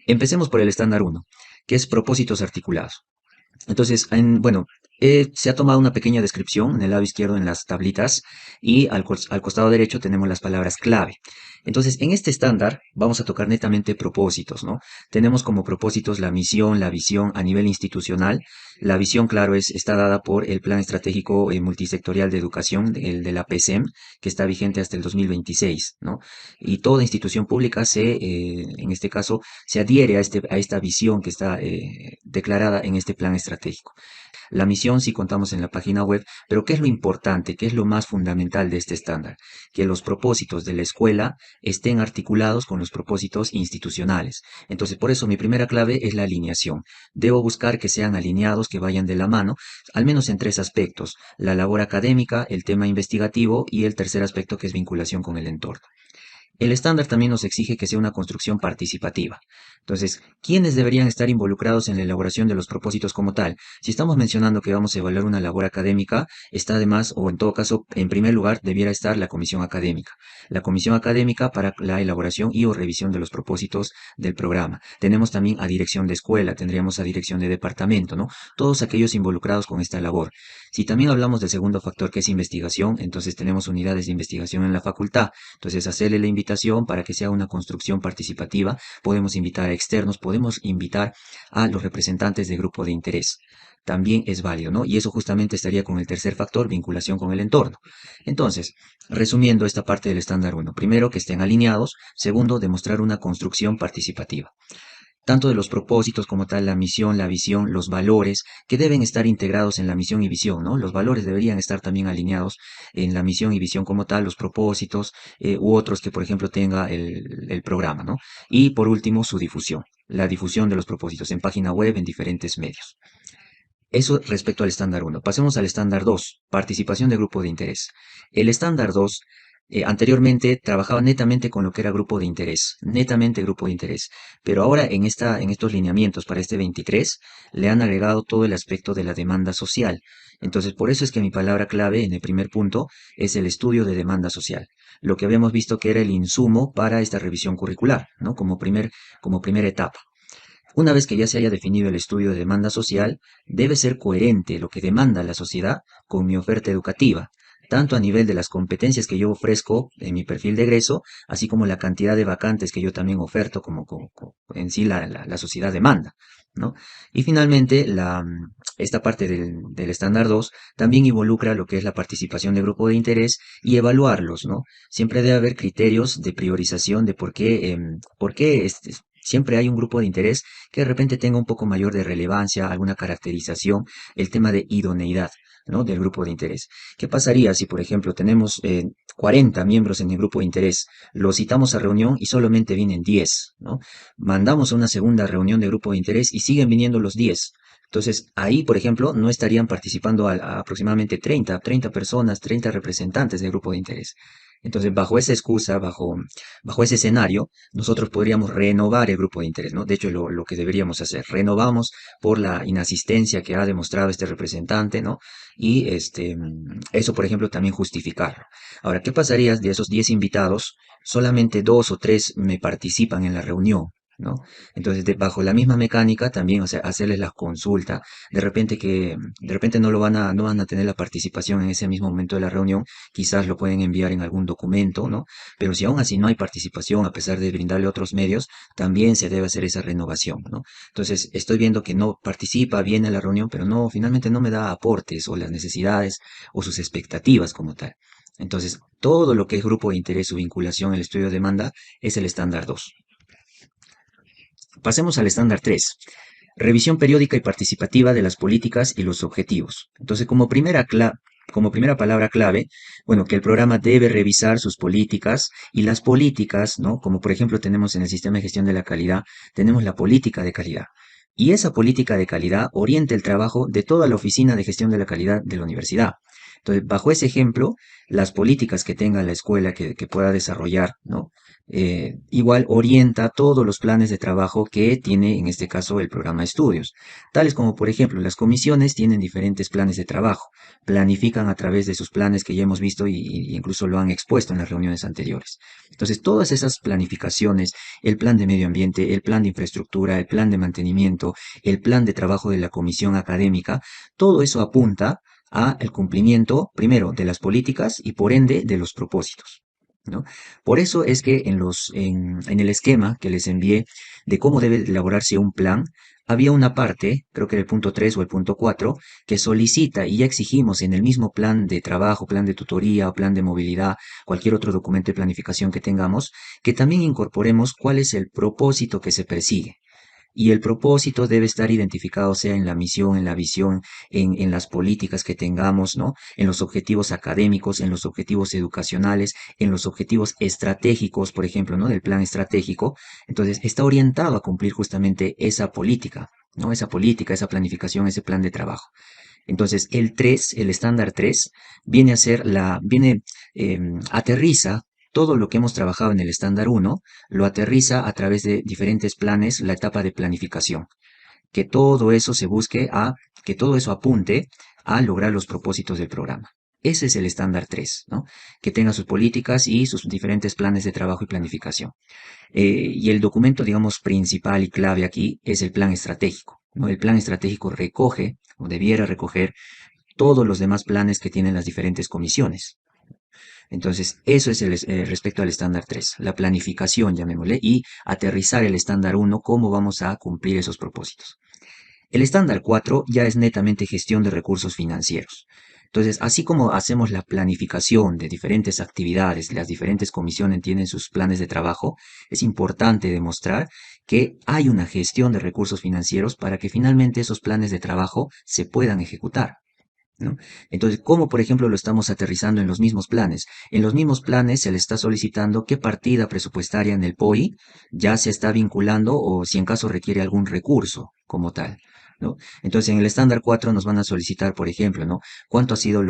Empecemos por el estándar uno, que es propósitos articulados. Entonces, bueno, se ha tomado una pequeña descripción en el lado izquierdo en las tablitas y al costado derecho tenemos las palabras clave. Entonces, en este estándar vamos a tocar netamente propósitos, ¿no? Tenemos como propósitos la misión, la visión a nivel institucional. La visión, claro, está dada por el Plan Estratégico Multisectorial de Educación, el de la PSEM, que está vigente hasta el 2026, ¿no? Y toda institución pública en este caso, se adhiere a esta visión que está declarada en este plan estratégico. La misión sí contamos en la página web, pero ¿qué es lo importante? ¿Qué es lo más fundamental de este estándar? Que los propósitos de la escuela estén articulados con los propósitos institucionales. Entonces, por eso mi primera clave es la alineación. Debo buscar que sean alineados, que vayan de la mano, al menos en tres aspectos: la labor académica, el tema investigativo y el tercer aspecto, que es vinculación con el entorno. El estándar también nos exige que sea una construcción participativa. Entonces, ¿quiénes deberían estar involucrados en la elaboración de los propósitos como tal? Si estamos mencionando que vamos a evaluar una labor académica, está además, o en todo caso, en primer lugar, debiera estar la comisión académica. La comisión académica para la elaboración y o revisión de los propósitos del programa. Tenemos también a dirección de escuela, tendríamos a dirección de departamento, ¿no? Todos aquellos involucrados con esta labor. Si también hablamos del segundo factor, que es investigación, entonces tenemos unidades de investigación en la facultad. Entonces, hacerle la invitación para que sea una construcción participativa. Podemos invitar a externos, podemos invitar a los representantes de grupo de interés. También es válido, ¿no? Y eso justamente estaría con el tercer factor, vinculación con el entorno. Entonces, resumiendo esta parte del estándar uno: primero, que estén alineados; segundo, demostrar una construcción participativa tanto de los propósitos como tal, la misión, la visión, los valores que deben estar integrados en la misión y visión, ¿no? Los valores deberían estar también alineados en la misión y visión como tal, los propósitos u otros que, por ejemplo, tenga el programa, ¿no? Y por último, su difusión, la difusión de los propósitos en página web, en diferentes medios. Eso respecto al estándar uno. Pasemos al estándar 2, participación de grupo de interés. El estándar 2 anteriormente trabajaba netamente con lo que era grupo de interés, netamente grupo de interés, pero ahora en estos lineamientos para este 23 le han agregado todo el aspecto de la demanda social. Entonces, por eso es que mi palabra clave en el primer punto es el estudio de demanda social, lo que habíamos visto que era el insumo para esta revisión curricular, ¿no? Como primera etapa. Una vez que ya se haya definido el estudio de demanda social, debe ser coherente lo que demanda la sociedad con mi oferta educativa, tanto a nivel de las competencias que yo ofrezco en mi perfil de egreso, así como la cantidad de vacantes que yo también oferto como en sí la sociedad demanda, ¿no? Y finalmente, esta parte del estándar 2 también involucra lo que es la participación de grupo de interés y evaluarlos, ¿no? Siempre debe haber criterios de priorización de por qué siempre hay un grupo de interés que de repente tenga un poco mayor de relevancia, alguna caracterización, el tema de idoneidad, ¿no? Del grupo de interés. ¿Qué pasaría si, por ejemplo, tenemos 40 miembros en el grupo de interés, los citamos a reunión y solamente vienen 10, ¿no? Mandamos a una segunda reunión de grupo de interés y siguen viniendo los 10. Entonces, ahí, por ejemplo, no estarían participando a aproximadamente 30 personas, 30 representantes del grupo de interés. Entonces, bajo esa excusa, bajo ese escenario, nosotros podríamos renovar el grupo de interés, ¿no? De hecho, lo que deberíamos hacer, renovamos por la inasistencia que ha demostrado este representante, ¿no? Y eso, por ejemplo, también justificarlo. Ahora, ¿qué pasaría de esos 10 invitados? Solamente 2 o 3 me participan en la reunión, ¿no? Entonces, bajo la misma mecánica, también, o sea, hacerles la consulta. De repente no van a tener la participación en ese mismo momento de la reunión, quizás lo pueden enviar en algún documento, ¿no? Pero si aún así no hay participación, a pesar de brindarle otros medios, también se debe hacer esa renovación, ¿no? Entonces, estoy viendo que no participa, viene a la reunión, pero no, finalmente no me da aportes o las necesidades o sus expectativas como tal. Entonces, todo lo que es grupo de interés o vinculación, el estudio de demanda, es el estándar 2. Pasemos al estándar 3. Revisión periódica y participativa de las políticas y los objetivos. Entonces, como primera palabra clave, bueno, que el programa debe revisar sus políticas y las políticas, ¿no? Como por ejemplo tenemos en el sistema de gestión de la calidad, tenemos la política de calidad. Y esa política de calidad orienta el trabajo de toda la oficina de gestión de la calidad de la universidad. Entonces, bajo ese ejemplo, las políticas que tenga la escuela que pueda desarrollar, ¿no? Igual orienta todos los planes de trabajo que tiene, en este caso, el programa de estudios. Tales como, por ejemplo, las comisiones tienen diferentes planes de trabajo, planifican a través de sus planes que ya hemos visto y incluso lo han expuesto en las reuniones anteriores. Entonces, todas esas planificaciones, el plan de medio ambiente, el plan de infraestructura, el plan de mantenimiento, el plan de trabajo de la comisión académica, todo eso apunta a el cumplimiento, primero, de las políticas y por ende de los propósitos, ¿no? Por eso es que en el esquema que les envié de cómo debe elaborarse un plan, había una parte, creo que era el punto 3 o el punto 4, que solicita y ya exigimos en el mismo plan de trabajo, plan de tutoría o plan de movilidad, cualquier otro documento de planificación que tengamos, que también incorporemos cuál es el propósito que se persigue. Y el propósito debe estar identificado, sea en la misión, en la visión, en las políticas que tengamos, ¿no? En los objetivos académicos, en los objetivos educacionales, en los objetivos estratégicos, por ejemplo, ¿no? Del plan estratégico. Entonces, está orientado a cumplir justamente esa política, ¿no? Esa política, esa planificación, ese plan de trabajo. Entonces, el 3, el estándar 3, viene a ser aterriza todo lo que hemos trabajado en el estándar 1, lo aterriza a través de diferentes planes, la etapa de planificación. Que todo eso se busque que todo eso apunte a lograr los propósitos del programa. Ese es el estándar 3, ¿no? Que tenga sus políticas y sus diferentes planes de trabajo y planificación. Y el documento, digamos, principal y clave aquí es el plan estratégico, ¿no? El plan estratégico recoge, o debiera recoger, todos los demás planes que tienen las diferentes comisiones. Entonces, eso es respecto al estándar 3, la planificación, llamémosle, y aterrizar el estándar 1, cómo vamos a cumplir esos propósitos. El estándar 4 ya es netamente gestión de recursos financieros. Entonces, así como hacemos la planificación de diferentes actividades, las diferentes comisiones tienen sus planes de trabajo, es importante demostrar que hay una gestión de recursos financieros para que finalmente esos planes de trabajo se puedan ejecutar, ¿no? Entonces, ¿cómo, por ejemplo, lo estamos aterrizando en los mismos planes? En los mismos planes se le está solicitando qué partida presupuestaria en el POI ya se está vinculando o si en caso requiere algún recurso como tal, ¿no? Entonces, en el estándar 4 nos van a solicitar, por ejemplo, ¿no? ¿Cuánto ha sido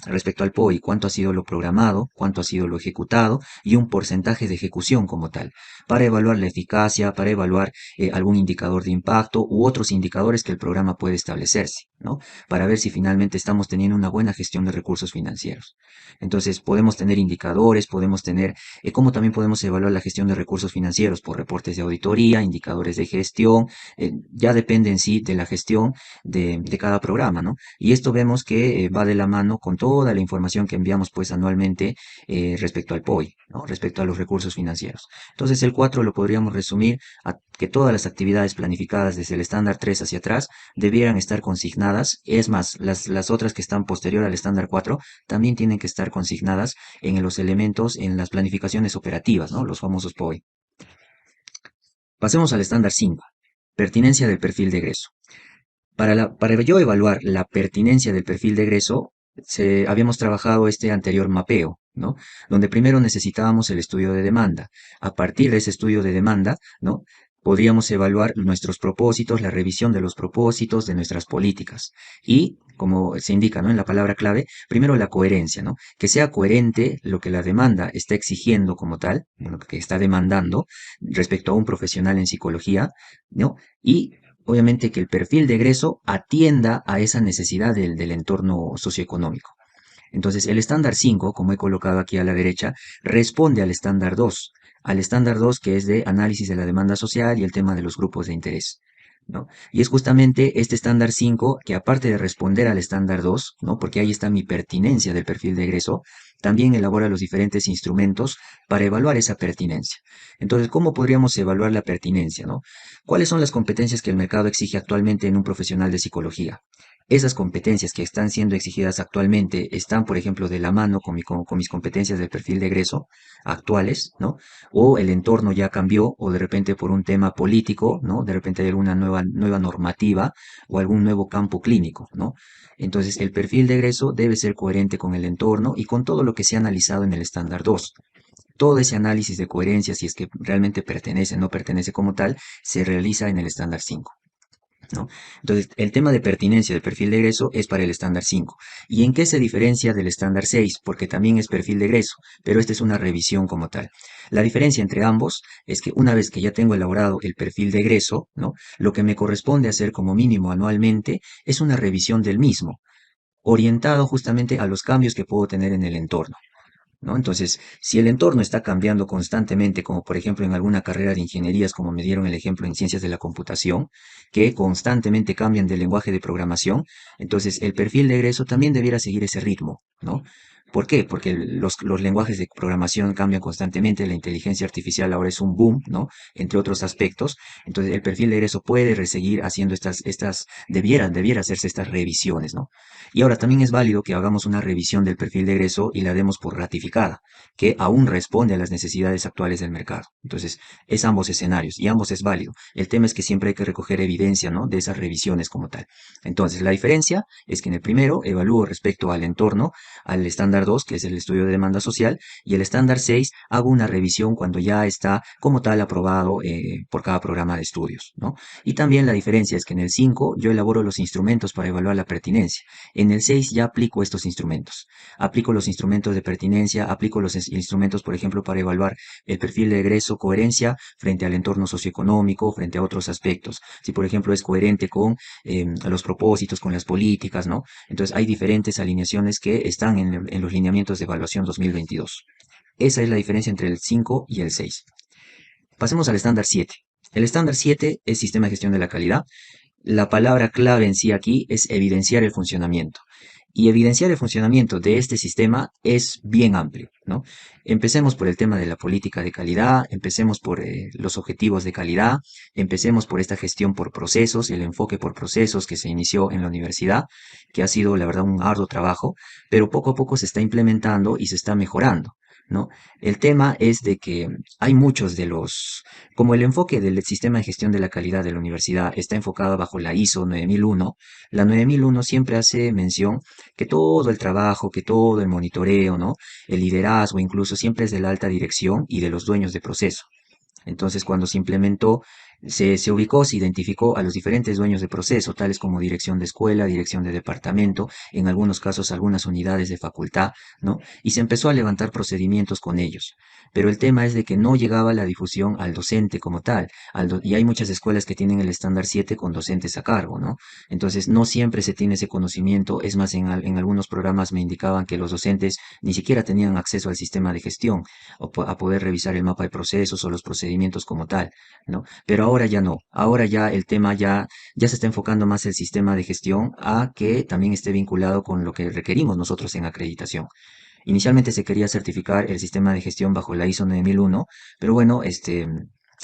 respecto al POI, cuánto ha sido lo programado, cuánto ha sido lo ejecutado y un porcentaje de ejecución como tal, para evaluar la eficacia, para evaluar algún indicador de impacto u otros indicadores que el programa puede establecerse, ¿no? Para ver si finalmente estamos teniendo una buena gestión de recursos financieros. Entonces, podemos tener indicadores, podemos tener, cómo también podemos evaluar la gestión de recursos financieros por reportes de auditoría, indicadores de gestión, ya depende en sí de la gestión de cada programa, ¿no? Y esto vemos que va de la mano con toda la información que enviamos pues anualmente respecto al POI, ¿no? Respecto a los recursos financieros. Entonces, el 4 lo podríamos resumir a que todas las actividades planificadas desde el estándar 3 hacia atrás debieran estar consignadas. Es más, las otras que están posterior al estándar 4 también tienen que estar consignadas en los elementos, en las planificaciones operativas, ¿no? Los famosos POI. Pasemos al estándar 5, pertinencia del perfil de egreso. Para yo evaluar la pertinencia del perfil de egreso, habíamos trabajado este anterior mapeo, ¿no? Donde primero necesitábamos el estudio de demanda. A partir de ese estudio de demanda, ¿no? Podríamos evaluar nuestros propósitos, la revisión de los propósitos de nuestras políticas. Y, como se indica, ¿no? En la palabra clave, primero la coherencia, ¿no? Que sea coherente lo que la demanda está exigiendo como tal, lo que está demandando respecto a un profesional en psicología, ¿no? Y obviamente que el perfil de egreso atienda a esa necesidad del entorno socioeconómico. Entonces, el estándar 5, como he colocado aquí a la derecha, responde al estándar 2 que es de análisis de la demanda social y el tema de los grupos de interés, ¿no? Y es justamente este estándar 5 que aparte de responder al estándar 2, ¿no? Porque ahí está mi pertinencia del perfil de egreso, también elabora los diferentes instrumentos para evaluar esa pertinencia. Entonces, ¿cómo podríamos evaluar la pertinencia, ¿no? ¿Cuáles son las competencias que el mercado exige actualmente en un profesional de psicología? Esas competencias que están siendo exigidas actualmente están, por ejemplo, de la mano con mis competencias del perfil de egreso actuales, ¿no? O el entorno ya cambió, o de repente por un tema político, ¿no? De repente hay alguna nueva normativa o algún nuevo campo clínico, ¿no? Entonces, el perfil de egreso debe ser coherente con el entorno y con todo lo que se ha analizado en el estándar 2. Todo ese análisis de coherencia, si es que realmente pertenece o no pertenece como tal, se realiza en el estándar 5. ¿no? Entonces, el tema de pertinencia del perfil de egreso es para el estándar 5. ¿Y en qué se diferencia del estándar 6? Porque también es perfil de egreso, pero esta es una revisión como tal. La diferencia entre ambos es que una vez que ya tengo elaborado el perfil de egreso, ¿no? Lo que me corresponde hacer como mínimo anualmente es una revisión del mismo, orientado justamente a los cambios que puedo tener en el entorno, ¿no? Entonces, si el entorno está cambiando constantemente, como por ejemplo en alguna carrera de ingenierías, como me dieron el ejemplo en ciencias de la computación, que constantemente cambian de lenguaje de programación, entonces el perfil de egreso también debiera seguir ese ritmo, ¿no? ¿Por qué? Porque los lenguajes de programación cambian constantemente, la inteligencia artificial ahora es un boom, ¿no? Entre otros aspectos. Entonces, el perfil de egreso puede seguir haciendo debiera hacerse estas revisiones, ¿no? Y ahora también es válido que hagamos una revisión del perfil de egreso y la demos por ratificada, que aún responde a las necesidades actuales del mercado. Entonces, es ambos escenarios y ambos es válido. El tema es que siempre hay que recoger evidencia, ¿no? De esas revisiones como tal. Entonces, la diferencia es que en el primero evalúo respecto al entorno, al estándar 2, que es el estudio de demanda social, y el estándar 6 hago una revisión cuando ya está como tal aprobado por cada programa de estudios, ¿no? Y también la diferencia es que en el 5 yo elaboro los instrumentos para evaluar la pertinencia. En el 6 ya aplico estos instrumentos. Aplico los instrumentos de pertinencia, aplico los instrumentos, por ejemplo, para evaluar el perfil de egreso, coherencia frente al entorno socioeconómico, frente a otros aspectos. Si, por ejemplo, es coherente con los propósitos, con las políticas, ¿no? Entonces, hay diferentes alineaciones que están en los lineamientos de evaluación 2022. Esa es la diferencia entre el 5 y el 6. Pasemos al estándar 7. El estándar 7 es sistema de gestión de la calidad. La palabra clave en sí aquí es evidenciar el funcionamiento. Y evidenciar el funcionamiento de este sistema es bien amplio, ¿no? Empecemos por el tema de la política de calidad, empecemos por los objetivos de calidad, empecemos por esta gestión por procesos, el enfoque por procesos que se inició en la universidad, que ha sido, la verdad, un arduo trabajo, pero poco a poco se está implementando y se está mejorando, ¿no? El tema es de que hay muchos de como el enfoque del sistema de gestión de la calidad de la universidad está enfocado bajo la ISO 9001, la 9001 siempre hace mención que todo el trabajo, que todo el monitoreo, ¿no? El liderazgo incluso siempre es de la alta dirección y de los dueños de proceso. Entonces, cuando se implementó, se ubicó, se identificó a los diferentes dueños de proceso, tales como dirección de escuela, dirección de departamento, en algunos casos algunas unidades de facultad, ¿no? Y se empezó a levantar procedimientos con ellos. Pero el tema es de que no llegaba la difusión al docente como tal, y hay muchas escuelas que tienen el estándar 7 con docentes a cargo, ¿no? Entonces, no siempre se tiene ese conocimiento, es más, en algunos programas me indicaban que los docentes ni siquiera tenían acceso al sistema de gestión a poder revisar el mapa de procesos o los procedimientos como tal, ¿no? Pero ahora ya no, ahora ya el tema ya se está enfocando más el sistema de gestión a que también esté vinculado con lo que requerimos nosotros en acreditación. Inicialmente se quería certificar el sistema de gestión bajo la ISO 9001, pero bueno,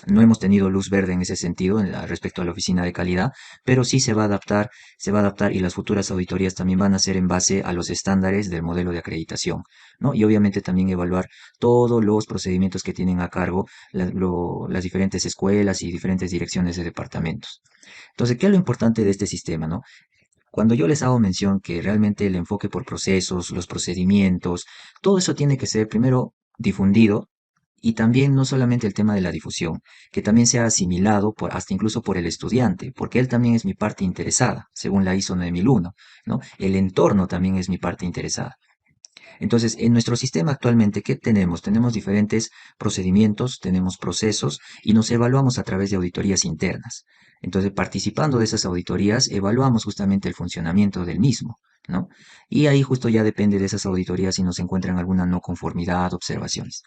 no hemos tenido luz verde en ese sentido respecto a la oficina de calidad, pero sí se va a adaptar y las futuras auditorías también van a ser en base a los estándares del modelo de acreditación, ¿no? Y obviamente también evaluar todos los procedimientos que tienen a cargo las diferentes escuelas y diferentes direcciones de departamentos. Entonces, ¿qué es lo importante de este sistema, no? Cuando yo les hago mención que realmente el enfoque por procesos, los procedimientos, todo eso tiene que ser primero difundido y también no solamente el tema de la difusión, que también sea asimilado hasta incluso por el estudiante, porque él también es mi parte interesada, según la ISO 9001, ¿no? El entorno también es mi parte interesada. Entonces, en nuestro sistema actualmente, ¿qué tenemos? Tenemos diferentes procedimientos, tenemos procesos y nos evaluamos a través de auditorías internas. Entonces, participando de esas auditorías, evaluamos justamente el funcionamiento del mismo, ¿no? Y ahí justo ya depende de esas auditorías si nos encuentran alguna no conformidad, observaciones.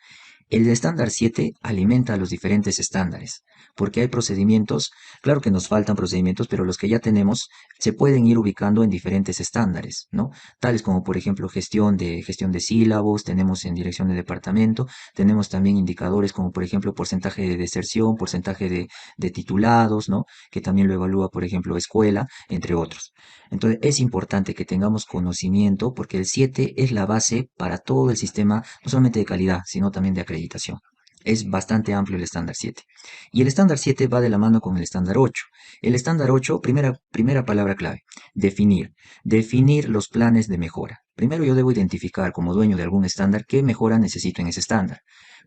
El estándar 7 alimenta a los diferentes estándares, porque hay procedimientos, claro que nos faltan procedimientos, pero los que ya tenemos se pueden ir ubicando en diferentes estándares, ¿no? Tales como, por ejemplo, gestión de sílabos, tenemos en dirección de departamento, tenemos también indicadores como, por ejemplo, porcentaje de deserción, porcentaje de titulados, ¿no? Que también lo evalúa, por ejemplo, escuela, entre otros. Entonces, es importante que tengamos conocimiento porque el 7 es la base para todo el sistema, no solamente de calidad, sino también de acreditación. Es bastante amplio el estándar 7. Y el estándar 7 va de la mano con el estándar 8. El estándar 8, primera palabra clave, definir. Definir los planes de mejora. Primero yo debo identificar como dueño de algún estándar qué mejora necesito en ese estándar.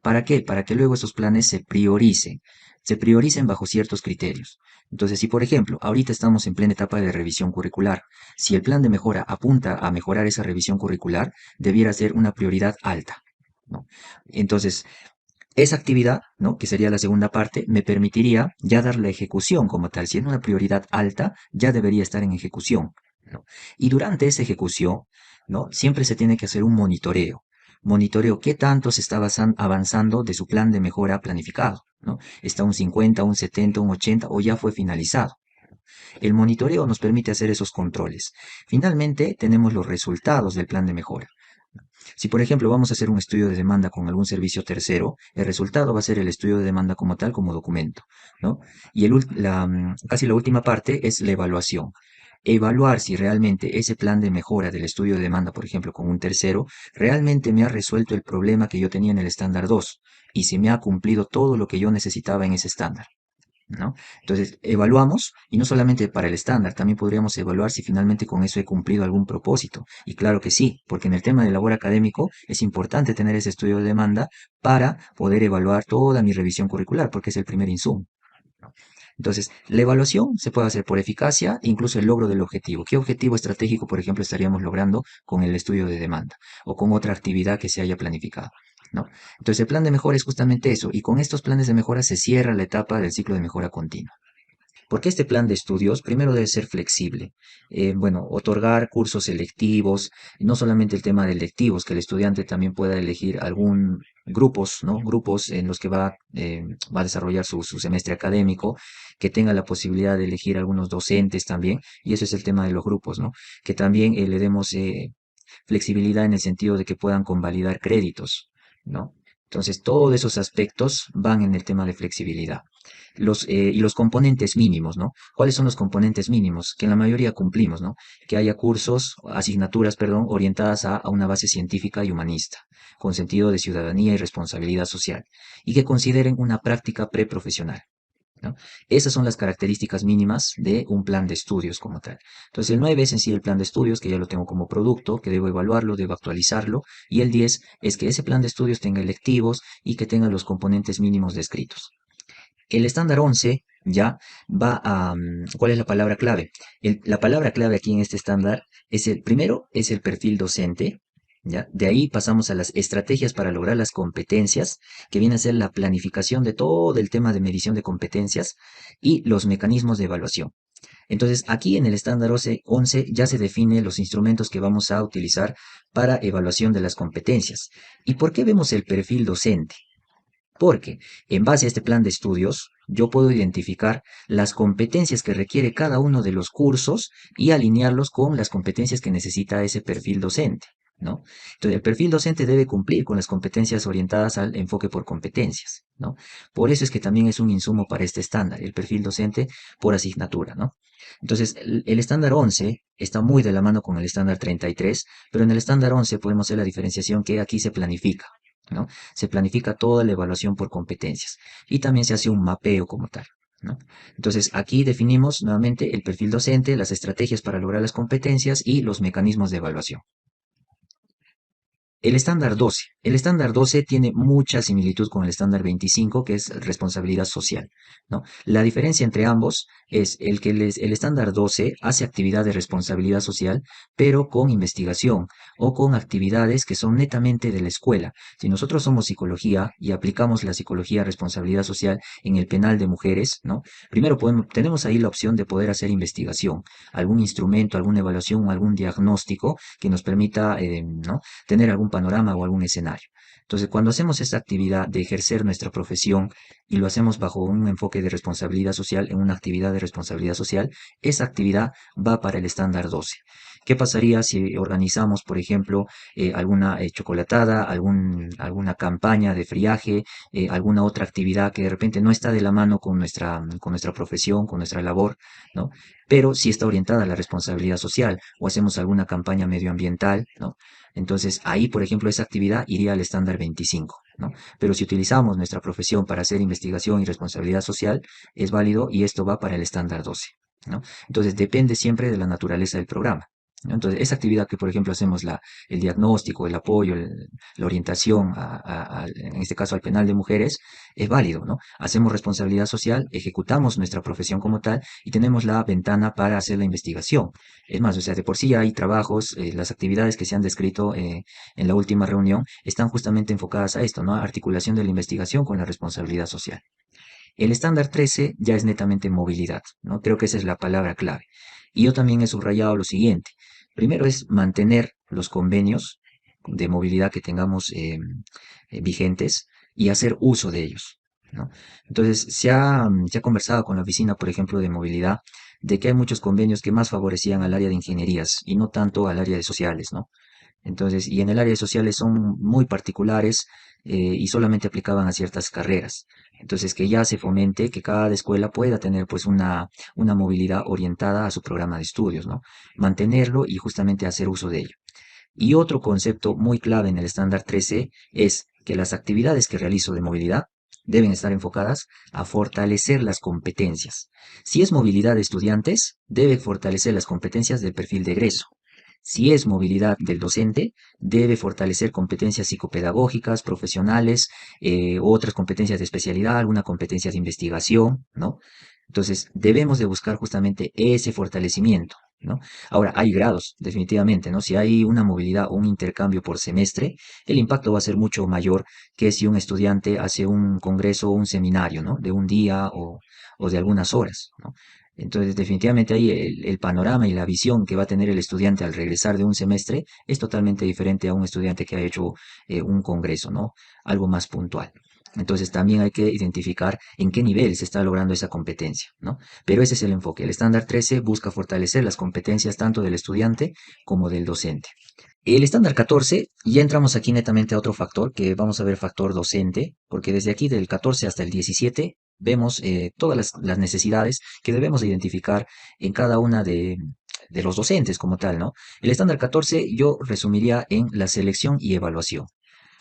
¿Para qué? Para que luego esos planes se prioricen bajo ciertos criterios. Entonces, si por ejemplo, ahorita estamos en plena etapa de revisión curricular, si el plan de mejora apunta a mejorar esa revisión curricular, debiera ser una prioridad alta, ¿no? Entonces, esa actividad, ¿no? Que sería la segunda parte, me permitiría ya dar la ejecución como tal. Si es una prioridad alta, ya debería estar en ejecución, ¿no? Y durante esa ejecución, ¿no? Siempre se tiene que hacer un monitoreo. Monitoreo qué tanto se está avanzando de su plan de mejora planificado, ¿no? ¿Está un 50, un 70, un 80 o ya fue finalizado? El monitoreo nos permite hacer esos controles. Finalmente, tenemos los resultados del plan de mejora. Si, por ejemplo, vamos a hacer un estudio de demanda con algún servicio tercero, el resultado va a ser el estudio de demanda como tal, como documento, ¿no? Y casi la última parte es la evaluación. Evaluar si realmente ese plan de mejora del estudio de demanda, por ejemplo, con un tercero, realmente me ha resuelto el problema que yo tenía en el estándar 2 y si me ha cumplido todo lo que yo necesitaba en ese estándar, ¿no? Entonces, evaluamos, y no solamente para el estándar, también podríamos evaluar si finalmente con eso he cumplido algún propósito. Y claro que sí, porque en el tema del labor académico es importante tener ese estudio de demanda para poder evaluar toda mi revisión curricular, porque es el primer insumo, ¿no? Entonces, la evaluación se puede hacer por eficacia, incluso el logro del objetivo. ¿Qué objetivo estratégico, por ejemplo, estaríamos logrando con el estudio de demanda o con otra actividad que se haya planificado, ¿no? Entonces, el plan de mejora es justamente eso, y con estos planes de mejora se cierra la etapa del ciclo de mejora continua. Porque este plan de estudios primero debe ser flexible. Bueno, otorgar cursos selectivos, no solamente el tema de electivos, que el estudiante también pueda elegir algún grupos, ¿no? Grupos en los que va a desarrollar su semestre académico, que tenga la posibilidad de elegir algunos docentes también, y eso es el tema de los grupos, ¿no? Que también le demos flexibilidad en el sentido de que puedan convalidar créditos, ¿no? Entonces, todos esos aspectos van en el tema de flexibilidad. Y los componentes mínimos, ¿no? ¿Cuáles son los componentes mínimos? Que en la mayoría cumplimos, ¿no? Que haya cursos, asignaturas, perdón, orientadas a una base científica y humanista, con sentido de ciudadanía y responsabilidad social, y que consideren una práctica preprofesional, ¿no? Esas son las características mínimas de un plan de estudios como tal. Entonces el 9 es en sí el plan de estudios, que ya lo tengo como producto, que debo evaluarlo, debo actualizarlo, y el 10 es que ese plan de estudios tenga electivos y que tenga los componentes mínimos descritos. El estándar 11 ya va a... ¿Cuál es la palabra clave? La palabra clave aquí en este estándar es primero es el perfil docente, ¿ya? De ahí pasamos a las estrategias para lograr las competencias, que viene a ser la planificación de todo el tema de medición de competencias y los mecanismos de evaluación. Entonces, aquí en el estándar 11 ya se define los instrumentos que vamos a utilizar para evaluación de las competencias. ¿Y por qué vemos el perfil docente? Porque en base a este plan de estudios, yo puedo identificar las competencias que requiere cada uno de los cursos y alinearlos con las competencias que necesita ese perfil docente, ¿no? Entonces, el perfil docente debe cumplir con las competencias orientadas al enfoque por competencias, ¿no? Por eso es que también es un insumo para este estándar, el perfil docente por asignatura, ¿no? Entonces, el estándar 11 está muy de la mano con el estándar 33, pero en el estándar 11 podemos hacer la diferenciación que aquí se planifica, ¿no? Se planifica toda la evaluación por competencias y también se hace un mapeo como tal, ¿no? Entonces, aquí definimos nuevamente el perfil docente, las estrategias para lograr las competencias y los mecanismos de evaluación. El estándar 12. El estándar 12 tiene mucha similitud con el estándar 25, que es responsabilidad social, ¿no? La diferencia entre ambos es el estándar 12 hace actividad de responsabilidad social, pero con investigación o con actividades que son netamente de la escuela. Si nosotros somos psicología y aplicamos la psicología responsabilidad social en el penal de mujeres, ¿no? Primero tenemos ahí la opción de poder hacer investigación, algún instrumento, alguna evaluación, algún diagnóstico que nos permita, ¿no? Tener algún panorama o algún escenario. Entonces, cuando hacemos esta actividad de ejercer nuestra profesión y lo hacemos bajo un enfoque de responsabilidad social, en una actividad de responsabilidad social, esa actividad va para el estándar 12. ¿Qué pasaría si organizamos, por ejemplo, alguna chocolatada, alguna campaña de friaje, alguna otra actividad que de repente no está de la mano con nuestra profesión, con nuestra labor, ¿no? Pero sí está orientada a la responsabilidad social, o hacemos alguna campaña medioambiental, ¿no? Entonces, ahí, por ejemplo, esa actividad iría al estándar 25, ¿no? Pero si utilizamos nuestra profesión para hacer investigación y responsabilidad social, es válido y esto va para el estándar 12, ¿no? Entonces, depende siempre de la naturaleza del programa. ¿no? Entonces, esa actividad que, por ejemplo, hacemos el diagnóstico, el apoyo, la orientación, en este caso al penal de mujeres, es válido, ¿no? Hacemos responsabilidad social, ejecutamos nuestra profesión como tal y tenemos la ventana para hacer la investigación. Es más, o sea, de por sí hay trabajos, las actividades que se han descrito en la última reunión están justamente enfocadas a esto, ¿no? Articulación de la investigación con la responsabilidad social. El estándar 13 ya es netamente movilidad, ¿no? Creo que esa es la palabra clave. Y yo también he subrayado lo siguiente. Primero es mantener los convenios de movilidad que tengamos vigentes y hacer uso de ellos, ¿no? Entonces, se ha conversado con la oficina, por ejemplo, de movilidad, de que hay muchos convenios que más favorecían al área de ingenierías y no tanto al área de sociales, ¿no? Entonces, y en el área de sociales son muy particulares y solamente aplicaban a ciertas carreras. Entonces, que ya se fomente que cada escuela pueda tener pues una movilidad orientada a su programa de estudios, ¿no? Mantenerlo y justamente hacer uso de ello. Y otro concepto muy clave en el estándar 13 es que las actividades que realizo de movilidad deben estar enfocadas a fortalecer las competencias. Si es movilidad de estudiantes, debe fortalecer las competencias del perfil de egreso. Si es movilidad del docente, debe fortalecer competencias psicopedagógicas, profesionales, otras competencias de especialidad, alguna competencia de investigación, ¿no? Entonces, debemos de buscar justamente ese fortalecimiento, ¿no? Ahora, hay grados, definitivamente, ¿no? Si hay una movilidad o un intercambio por semestre, el impacto va a ser mucho mayor que si un estudiante hace un congreso o un seminario, ¿no? De un día o de algunas horas, ¿no? Entonces, definitivamente ahí el panorama y la visión que va a tener el estudiante al regresar de un semestre es totalmente diferente a un estudiante que ha hecho un congreso, ¿no? Algo más puntual. Entonces, también hay que identificar en qué nivel se está logrando esa competencia, ¿no? Pero ese es el enfoque. El estándar 13 busca fortalecer las competencias tanto del estudiante como del docente. El estándar 14, ya entramos aquí netamente a otro factor, que vamos a ver factor docente, porque desde aquí del 14 hasta el 17 vemos todas las necesidades que debemos identificar en cada una de los docentes como tal, ¿no? El estándar 14 yo resumiría en la selección y evaluación.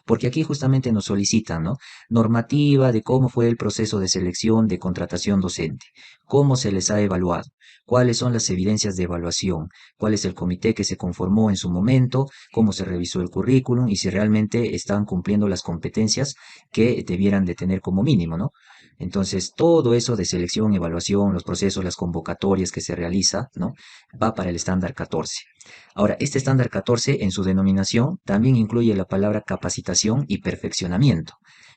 Porque aquí justamente nos solicitan, ¿no? Normativa de cómo fue el proceso de selección de contratación docente, cómo se les ha evaluado, cuáles son las evidencias de evaluación, cuál es el comité que se conformó en su momento, cómo se revisó el currículum y si realmente están cumpliendo las competencias que debieran de tener como mínimo, ¿no? Entonces, todo eso de selección, evaluación, los procesos, las convocatorias que se realiza, ¿no? Va para el estándar 14. Ahora, este estándar 14 en su denominación también incluye la palabra capacitación y perfeccionamiento,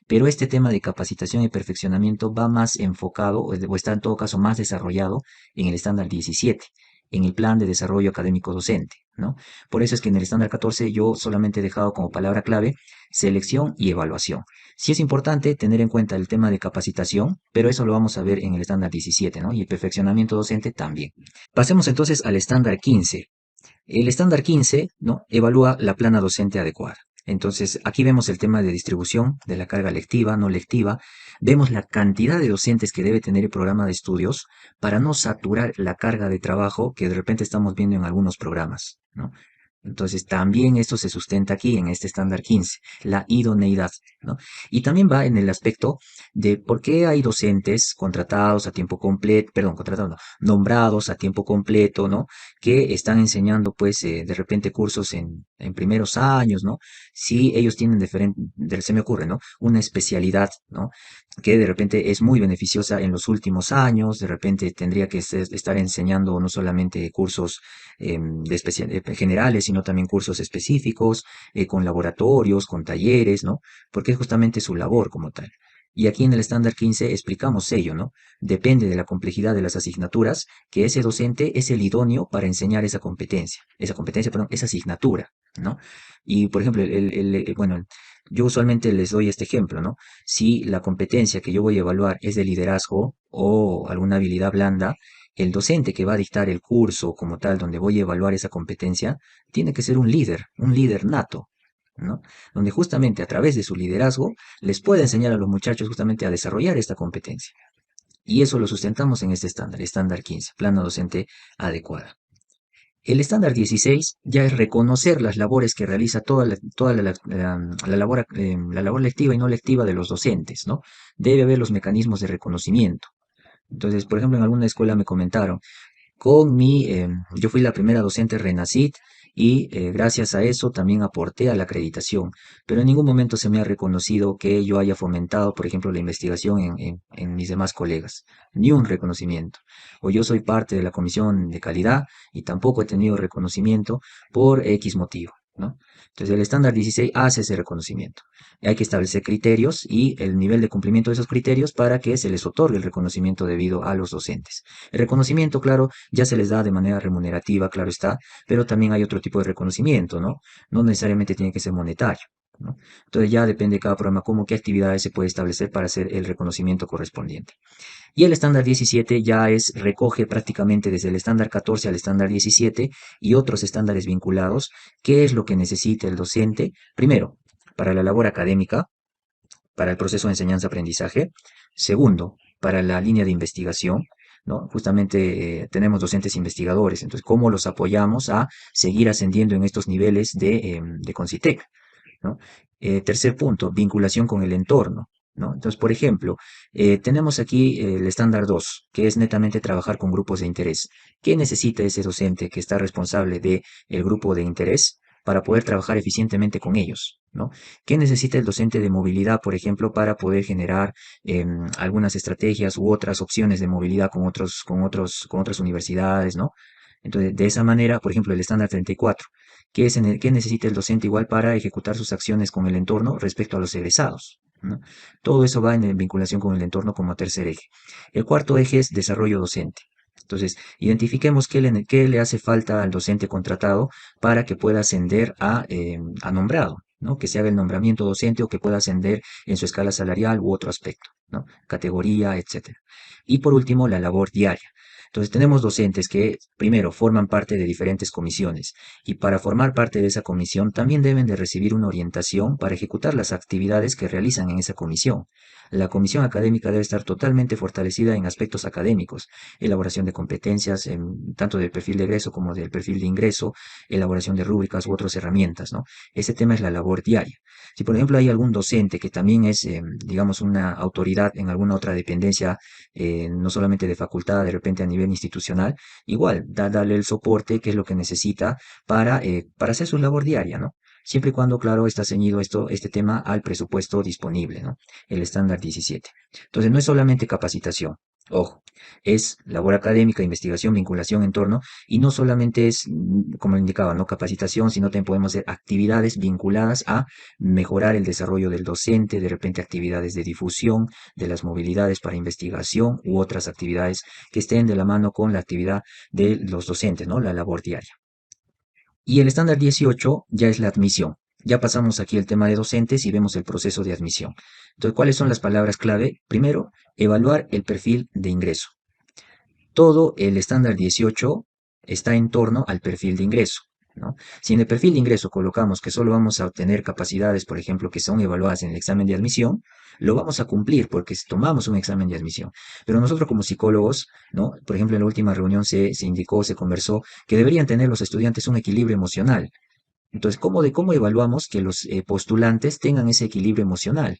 pero este tema de capacitación y perfeccionamiento va más enfocado o está en todo caso más desarrollado en el estándar 17, en el plan de desarrollo académico docente, ¿no? Por eso es que en el estándar 14 yo solamente he dejado como palabra clave selección y evaluación. Sí es importante tener en cuenta el tema de capacitación, pero eso lo vamos a ver en el estándar 17, ¿no? Y el perfeccionamiento docente también. Pasemos entonces al estándar 15. El estándar 15, ¿no? Evalúa la plana docente adecuada. Entonces, aquí vemos el tema de distribución de la carga lectiva, no lectiva. Vemos la cantidad de docentes que debe tener el programa de estudios para no saturar la carga de trabajo que de repente estamos viendo en algunos programas, ¿no? Entonces, también esto se sustenta aquí en este estándar 15, la idoneidad, ¿no? Y también va en el aspecto de por qué hay docentes contratados a tiempo completo, perdón, contratados, no, nombrados a tiempo completo, ¿no? Que están enseñando, pues, de repente cursos en primeros años, ¿no? Si ellos tienen se me ocurre, ¿no? Una especialidad, ¿no? Que de repente es muy beneficiosa en los últimos años, de repente tendría que estar enseñando no solamente cursos generales, sino también cursos específicos, con laboratorios, con talleres, ¿no? Porque es justamente su labor como tal. Y aquí en el estándar 15 explicamos ello, ¿no? Depende de la complejidad de las asignaturas, que ese docente es el idóneo para enseñar esa competencia, perdón, esa asignatura, ¿no? Y, por ejemplo, bueno, yo usualmente les doy este ejemplo, ¿no? Si la competencia que yo voy a evaluar es de liderazgo o alguna habilidad blanda, el docente que va a dictar el curso como tal, donde voy a evaluar esa competencia, tiene que ser un líder nato, ¿no? Donde justamente a través de su liderazgo les puede enseñar a los muchachos justamente a desarrollar esta competencia. Y eso lo sustentamos en este estándar, estándar 15, plano docente adecuada. El estándar 16 ya es reconocer las labores que realiza la labor lectiva y no lectiva de los docentes, ¿no? Debe haber los mecanismos de reconocimiento. Entonces, por ejemplo, en alguna escuela me comentaron, yo fui la primera docente RENACIT y gracias a eso también aporté a la acreditación, pero en ningún momento se me ha reconocido que yo haya fomentado, por ejemplo, la investigación en mis demás colegas, ni un reconocimiento. O yo soy parte de la comisión de calidad y tampoco he tenido reconocimiento por X motivo, ¿no? Entonces el estándar 16 hace ese reconocimiento. Hay que establecer criterios y el nivel de cumplimiento de esos criterios para que se les otorgue el reconocimiento debido a los docentes. El reconocimiento, claro, ya se les da de manera remunerativa, claro está, pero también hay otro tipo de reconocimiento, ¿no? No necesariamente tiene que ser monetario, ¿no? Entonces ya depende de cada programa cómo, qué actividades se puede establecer para hacer el reconocimiento correspondiente. Y el estándar 17 ya recoge prácticamente desde el estándar 14 al estándar 17 y otros estándares vinculados, qué es lo que necesita el docente, primero, para la labor académica, para el proceso de enseñanza-aprendizaje. Segundo, para la línea de investigación, ¿no? Justamente tenemos docentes investigadores, entonces, ¿cómo los apoyamos a seguir ascendiendo en estos niveles de Concitec? ¿No? Tercer punto, vinculación con el entorno, ¿no? Entonces, por ejemplo, tenemos aquí el estándar 2, que es netamente trabajar con grupos de interés. ¿Qué necesita ese docente que está responsable del grupo de interés para poder trabajar eficientemente con ellos? ¿No? ¿Qué necesita el docente de movilidad, por ejemplo, para poder generar algunas estrategias u otras opciones de movilidad con otras universidades, ¿no? Entonces, de esa manera, por ejemplo, el estándar 34, ¿qué necesita el docente igual para ejecutar sus acciones con el entorno respecto a los egresados? ¿No? Todo eso va en vinculación con el entorno como tercer eje. El cuarto eje es desarrollo docente. Entonces, identifiquemos qué le hace falta al docente contratado para que pueda ascender a nombrado, ¿no? Que se haga el nombramiento docente o que pueda ascender en su escala salarial u otro aspecto, ¿no? Categoría, etcétera. Y por último, la labor diaria. Entonces tenemos docentes que primero forman parte de diferentes comisiones y para formar parte de esa comisión también deben de recibir una orientación para ejecutar las actividades que realizan en esa comisión. La comisión académica debe estar totalmente fortalecida en aspectos académicos, elaboración de competencias, tanto del perfil de egreso como del perfil de ingreso, elaboración de rúbricas u otras herramientas, ¿no? Ese tema es la labor diaria. Si, por ejemplo, hay algún docente que también es, digamos, una autoridad en alguna otra dependencia, no solamente de facultad, de repente a nivel institucional, igual, darle el soporte que es lo que necesita para hacer su labor diaria, ¿no? Siempre y cuando, claro, está ceñido este tema al presupuesto disponible, ¿no? El estándar 17. Entonces, no es solamente capacitación, ojo, es labor académica, investigación, vinculación, entorno, y no solamente es, como indicaba, no capacitación, sino también podemos hacer actividades vinculadas a mejorar el desarrollo del docente, de repente actividades de difusión de las movilidades para investigación u otras actividades que estén de la mano con la actividad de los docentes, ¿no? La labor diaria. Y el estándar 18 ya es la admisión. Ya pasamos aquí el tema de docentes y vemos el proceso de admisión. Entonces, ¿cuáles son las palabras clave? Primero, evaluar el perfil de ingreso. Todo el estándar 18 está en torno al perfil de ingreso, ¿no? Si en el perfil de ingreso colocamos que solo vamos a obtener capacidades, por ejemplo, que son evaluadas en el examen de admisión, lo vamos a cumplir porque tomamos un examen de admisión. Pero nosotros como psicólogos, ¿no? Por ejemplo, en la última reunión se indicó, se conversó que deberían tener los estudiantes un equilibrio emocional. Entonces, ¿cómo evaluamos que los postulantes tengan ese equilibrio emocional?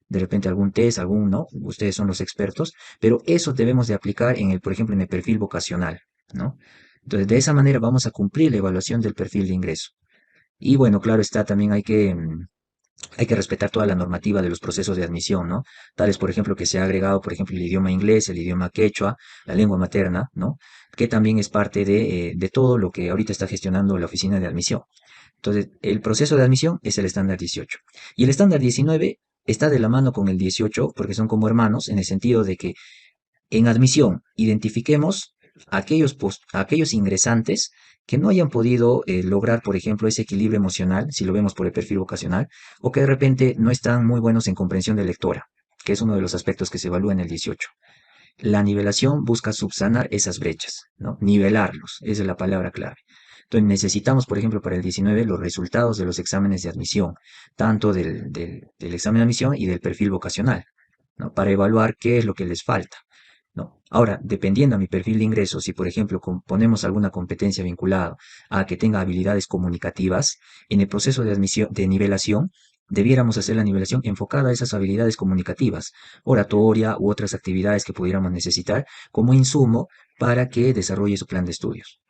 De repente algún test, ¿no? Ustedes son los expertos, pero eso debemos de aplicar por ejemplo, en el perfil vocacional, ¿no? Entonces, de esa manera vamos a cumplir la evaluación del perfil de ingreso. Y bueno, claro está, también hay que respetar toda la normativa de los procesos de admisión, ¿no? Tales, por ejemplo, que se ha agregado, por ejemplo, el idioma inglés, el idioma quechua, la lengua materna, ¿no? Que también es parte de todo lo que ahorita está gestionando la oficina de admisión. Entonces, el proceso de admisión es el estándar 18. Y el estándar 19 está de la mano con el 18 porque son como hermanos en el sentido de que en admisión identifiquemos aquellos ingresantes que no hayan podido lograr, por ejemplo, ese equilibrio emocional, si lo vemos por el perfil vocacional, o que de repente no están muy buenos en comprensión de lectora, que es uno de los aspectos que se evalúa en el 18. La nivelación busca subsanar esas brechas, ¿no? Nivelarlos, esa es la palabra clave. Entonces necesitamos, por ejemplo, para el 19, los resultados de los exámenes de admisión, tanto del examen de admisión y del perfil vocacional, ¿no? Para evaluar qué es lo que les falta, ¿no? Ahora, dependiendo a mi perfil de ingreso, si por ejemplo ponemos alguna competencia vinculada a que tenga habilidades comunicativas, en el proceso de admisión, de nivelación, debiéramos hacer la nivelación enfocada a esas habilidades comunicativas, oratoria u otras actividades que pudiéramos necesitar como insumo para que desarrolle su plan de estudios.